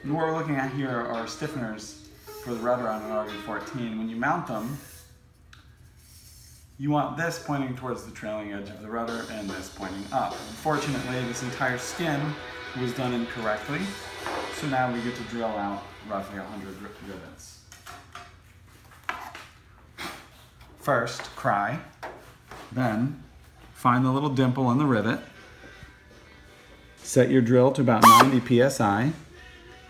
And what we're looking at here are stiffeners for the rudder on an RV-14. When you mount them, you want this pointing towards the trailing edge of the rudder and this pointing up. Unfortunately, this entire skin was done incorrectly, so now we get to drill out roughly 100 rivets. First, cry, then find the little dimple in the rivet, set your drill to about 90 psi,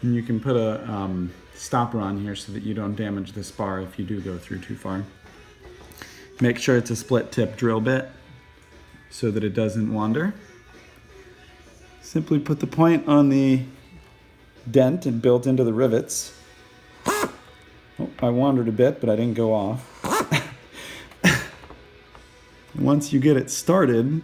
and you can put a stopper on here so that you don't damage this bar if you do go through too far. Make sure it's a split tip drill bit so that it doesn't wander. Simply put the point on the dent and built into the rivets. Oh, I wandered a bit, but I didn't go off. Once you get it started,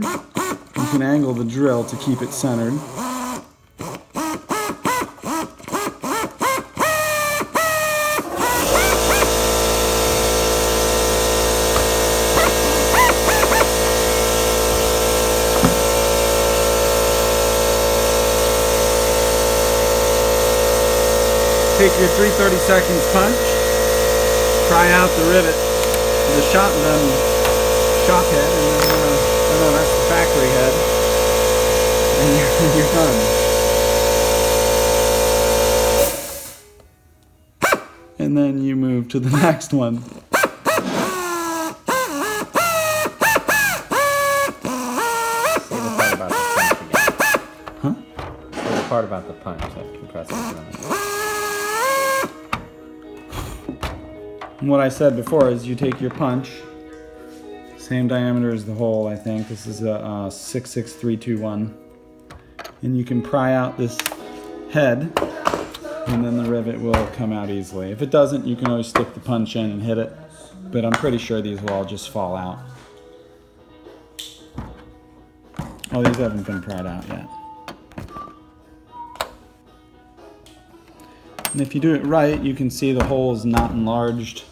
you can angle the drill to keep it centered. Take your 3/30 seconds punch, pry out the rivet, the shop head, and then, oh no, that's the factory head, and you're done. And then you move to the next one. Say the part about the punch again. Huh? Say the part about the punch, that compressor. And what I said before is you take your punch, same diameter as the hole, I think. This is a 66321. And you can pry out this head, and then the rivet will come out easily. If it doesn't, you can always stick the punch in and hit it, but I'm pretty sure these will all just fall out. Oh, these haven't been pried out yet. And if you do it right, you can see the hole is not enlarged